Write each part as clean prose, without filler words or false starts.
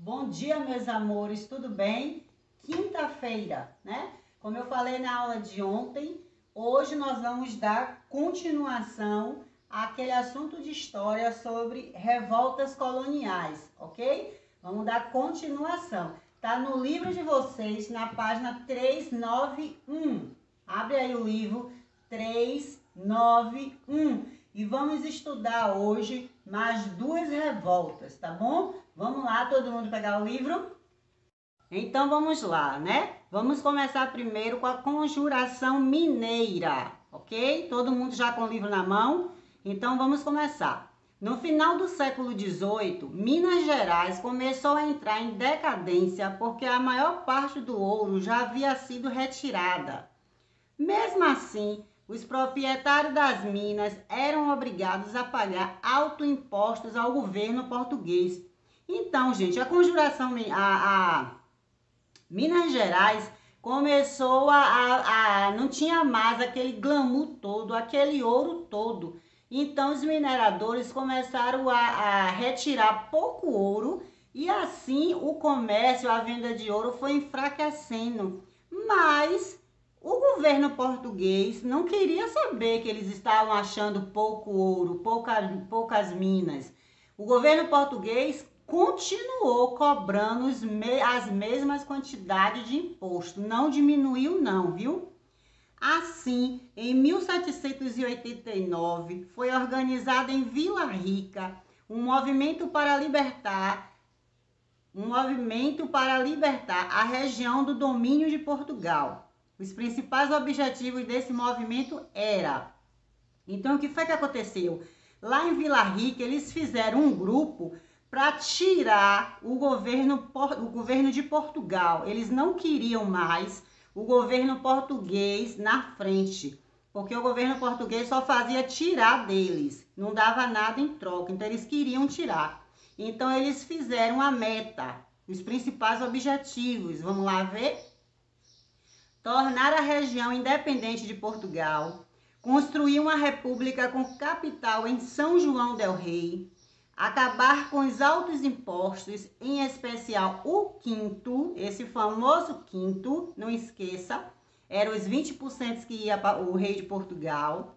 Bom dia, meus amores, tudo bem? Quinta-feira, né? Como eu falei na aula de ontem, hoje nós vamos dar continuação àquele assunto de história sobre revoltas coloniais, ok? Vamos dar continuação. Tá no livro de vocês, na página 391. Abre aí o livro 391 e vamos estudar hoje mais duas revoltas, tá bom? Vamos lá, todo mundo pegar o livro? Então vamos lá, né? Vamos começar primeiro com a Conjuração Mineira, ok? Todo mundo já com o livro na mão? Então vamos começar. No final do século XVIII, Minas Gerais começou a entrar em decadência porque a maior parte do ouro já havia sido retirada. Mesmo assim, os proprietários das minas eram obrigados a pagar altos impostos ao governo português. Então, gente, a conjuração, Minas Gerais começou não tinha mais aquele glamour todo, aquele ouro todo. Então, os mineradores começaram a retirar pouco ouro e assim o comércio, a venda de ouro foi enfraquecendo. Mas o governo português não queria saber que eles estavam achando pouco ouro, poucas minas. O governo português continuou cobrando as mesmas quantidades de imposto, não diminuiu não, viu? Assim, em 1789, foi organizado em Vila Rica um movimento para libertar a região do domínio de Portugal. Os principais objetivos desse movimento era... Então, o que foi que aconteceu? Lá em Vila Rica, eles fizeram um grupo para tirar o governo de Portugal. Eles não queriam mais o governo português na frente, porque o governo português só fazia tirar deles, não dava nada em troca, então eles queriam tirar. Então, eles fizeram a meta, os principais objetivos. Vamos lá ver? Tornar a região independente de Portugal, construir uma república com capital em São João del Rei, acabar com os altos impostos, em especial o quinto, esse famoso quinto, não esqueça, eram os 20% que ia para o rei de Portugal,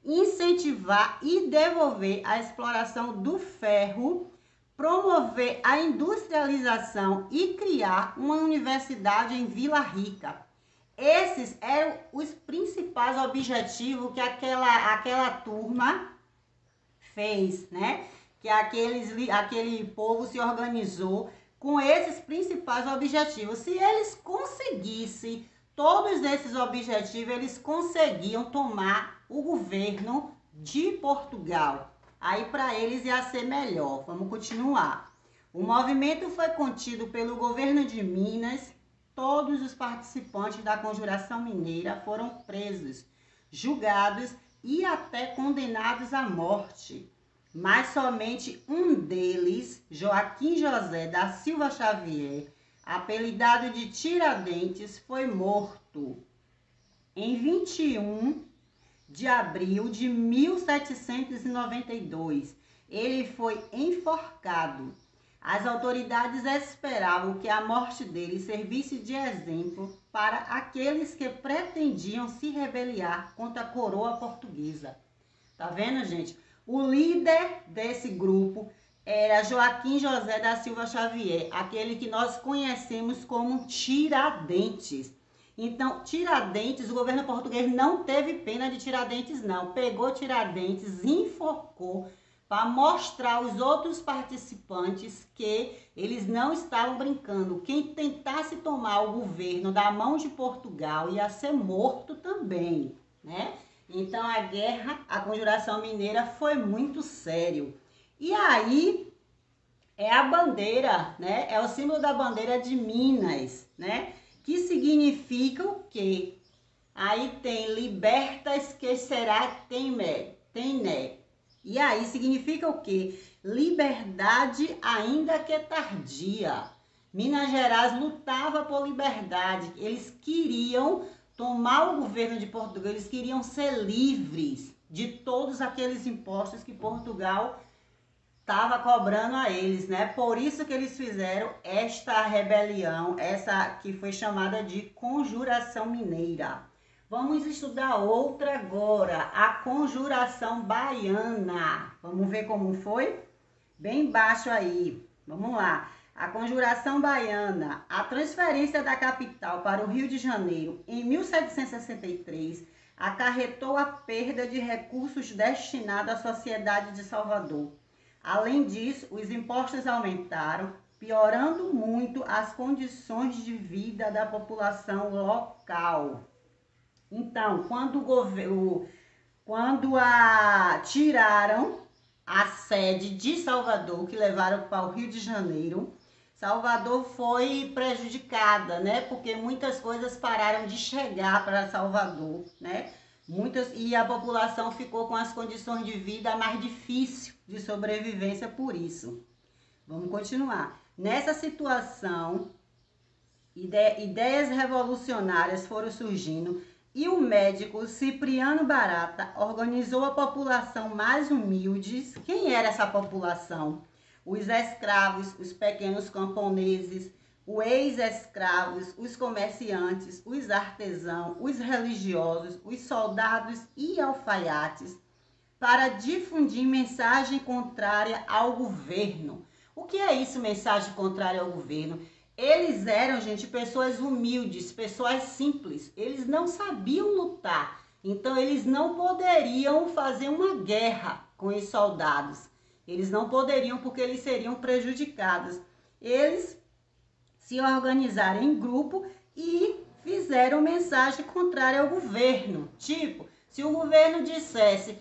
incentivar e devolver a exploração do ferro, promover a industrialização e criar uma universidade em Vila Rica. Esses eram os principais objetivos que aquela turma fez, né? Que aquele povo se organizou com esses principais objetivos. Se eles conseguissem todos esses objetivos, eles conseguiam tomar o governo de Portugal. Aí para eles ia ser melhor. Vamos continuar. O movimento foi contido pelo governo de Minas. Todos os participantes da Conjuração Mineira foram presos, julgados e até condenados à morte. Mas somente um deles, Joaquim José da Silva Xavier, apelidado de Tiradentes, foi morto em 21 de abril de 1792. Ele foi enforcado. As autoridades esperavam que a morte dele servisse de exemplo para aqueles que pretendiam se rebeliar contra a coroa portuguesa. Tá vendo, gente? O líder desse grupo era Joaquim José da Silva Xavier, aquele que nós conhecemos como Tiradentes. Então, Tiradentes, o governo português não teve pena de Tiradentes, não. Pegou Tiradentes, enforcou, para mostrar aos outros participantes que eles não estavam brincando. Quem tentasse tomar o governo da mão de Portugal ia ser morto também, né? Então a guerra, a Conjuração Mineira foi muito sério. E aí é a bandeira, né? É o símbolo da bandeira de Minas, né? Que significa o quê? Aí tem libertas que será tené. E aí significa o quê? Liberdade ainda que tardia. Minas Gerais lutava por liberdade. Eles queriam tomar o governo de Portugal, eles queriam ser livres de todos aqueles impostos que Portugal estava cobrando a eles, né? Por isso que eles fizeram esta rebelião, essa que foi chamada de Conjuração Mineira. Vamos estudar outra agora, a Conjuração Baiana. Vamos ver como foi? Bem embaixo aí. Vamos lá. A Conjuração Baiana, a transferência da capital para o Rio de Janeiro em 1763 acarretou a perda de recursos destinados à sociedade de Salvador. Além disso, os impostos aumentaram, piorando muito as condições de vida da população local. Então, tiraram a sede de Salvador, que levaram para o Rio de Janeiro, Salvador foi prejudicada, né? Porque muitas coisas pararam de chegar para Salvador, né? E a população ficou com as condições de vida mais difíceis de sobrevivência por isso. Vamos continuar. Nessa situação, ideias revolucionárias foram surgindo e o médico Cipriano Barata organizou a população mais humilde. Quem era essa população? Os escravos, os pequenos camponeses, os ex-escravos, os comerciantes, os artesãos, os religiosos, os soldados e alfaiates, para difundir mensagem contrária ao governo. O que é isso, mensagem contrária ao governo? Eles eram, gente, pessoas humildes, pessoas simples. Eles não sabiam lutar. Então, eles não poderiam fazer uma guerra com os soldados. Eles não poderiam porque eles seriam prejudicados. Eles se organizaram em grupo e fizeram mensagem contrária ao governo. Tipo, se o governo dissesse,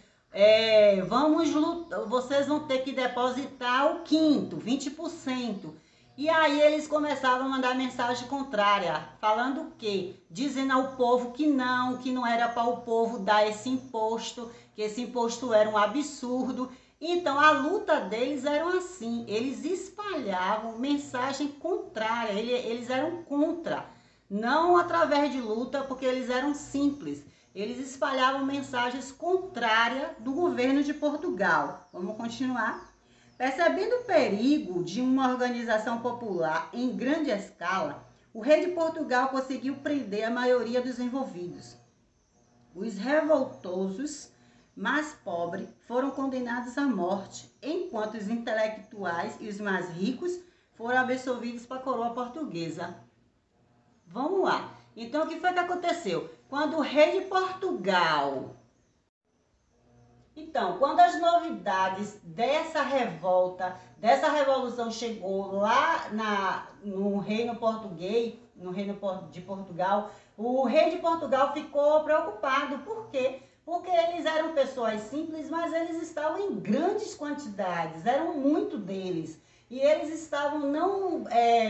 vamos lutar, vocês vão ter que depositar o quinto, 20%. E aí eles começavam a mandar mensagem contrária, falando o quê? Dizendo ao povo que não era para o povo dar esse imposto, que esse imposto era um absurdo. Então, a luta deles era assim, eles espalhavam mensagem contrária, eles eram contra, não através de luta, porque eles eram simples. Eles espalhavam mensagens contrárias do governo de Portugal. Vamos continuar. Percebendo o perigo de uma organização popular em grande escala, o rei de Portugal conseguiu prender a maioria dos envolvidos. Os revoltosos mais pobres foram condenados à morte, enquanto os intelectuais e os mais ricos foram absolvidos para a coroa portuguesa. Vamos lá. Então, o que foi que aconteceu? Quando o rei de Portugal... Então, quando as novidades dessa revolta, dessa revolução chegou lá no reino português, no reino de Portugal, o rei de Portugal ficou preocupado. Por quê? Porque eles eram pessoas simples, mas eles estavam em grandes quantidades, eram muito deles. E eles estavam não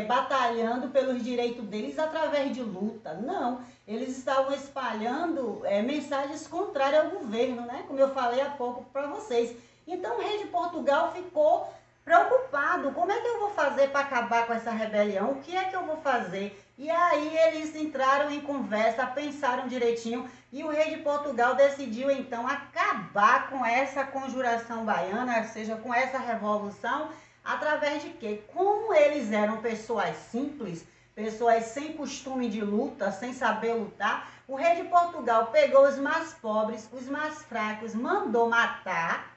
batalhando pelos direitos deles através de luta, não. Eles estavam espalhando mensagens contrárias ao governo, né? Como eu falei há pouco para vocês. Então o rei de Portugal ficou preocupado. Como é que eu vou fazer para acabar com essa rebelião? O que é que eu vou fazer? E aí eles entraram em conversa, pensaram direitinho e o rei de Portugal decidiu então acabar com essa conjuração baiana, ou seja, com essa revolução, através de quê? Como eles eram pessoas simples, pessoas sem costume de luta, sem saber lutar, o rei de Portugal pegou os mais pobres, os mais fracos, mandou matar,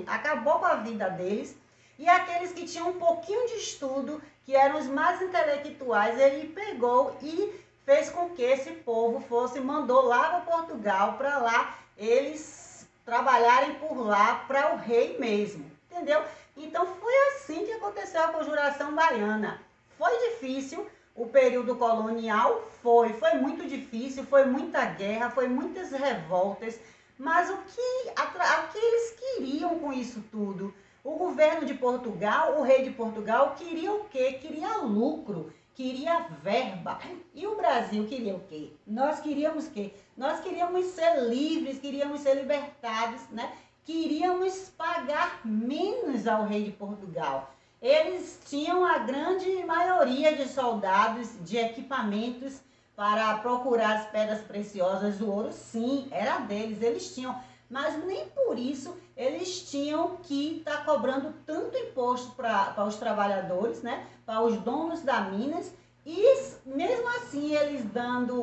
acabou com a vida deles, e aqueles que tinham um pouquinho de estudo, que eram os mais intelectuais, ele pegou e fez com que esse povo mandou lá para Portugal, para lá eles trabalharem por lá para o rei mesmo, entendeu? Então foi assim que aconteceu a conjuração baiana. Foi difícil, o período colonial foi muito difícil, foi muita guerra, foi muitas revoltas, mas o que eles queriam com isso tudo? O governo de Portugal, o rei de Portugal, queria o quê? Queria lucro, queria verba. E o Brasil queria o quê? Nós queríamos o quê? Nós queríamos ser livres, queríamos ser libertados, né? Queríamos pagar menos ao rei de Portugal. Eles tinham a grande maioria de soldados, de equipamentos para procurar as pedras preciosas, o ouro, sim, era deles, eles tinham. mas nem por isso eles tinham que estar cobrando tanto imposto para os trabalhadores, né? Para os donos das minas. E mesmo assim, eles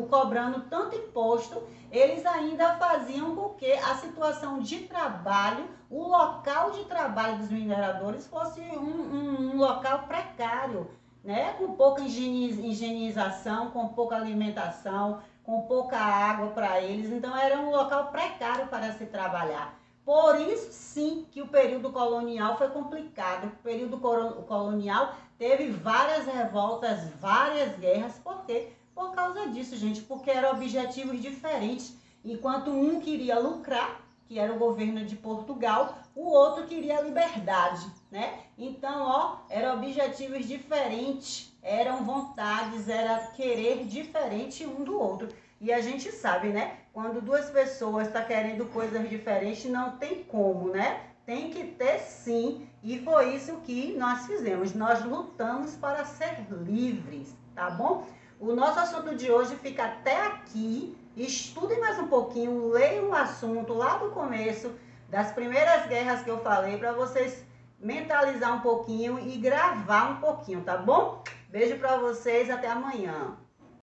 cobrando tanto imposto, eles ainda faziam com que a situação de trabalho, o local de trabalho dos mineradores fosse um local precário, né? Com pouca higienização, com pouca alimentação, com pouca água para eles. Então era um local precário para se trabalhar. Por isso sim que o período colonial foi complicado. O período colonial teve várias revoltas, várias guerras. Por quê? Por causa disso, gente, porque eram objetivos diferentes. Enquanto um queria lucrar, que era o governo de Portugal, o outro queria a liberdade, né? Então, ó, eram objetivos diferentes, eram vontades, era querer diferente um do outro. E a gente sabe, né? Quando duas pessoas estão querendo coisas diferentes, não tem como, né? Tem que ter sim. E foi isso que nós fizemos. Nós lutamos para ser livres, tá bom? O nosso assunto de hoje fica até aqui. Estudem mais um pouquinho, leiam o assunto lá do começo, das primeiras guerras que eu falei, para vocês mentalizar um pouquinho e gravar um pouquinho, tá bom? Beijo para vocês, até amanhã.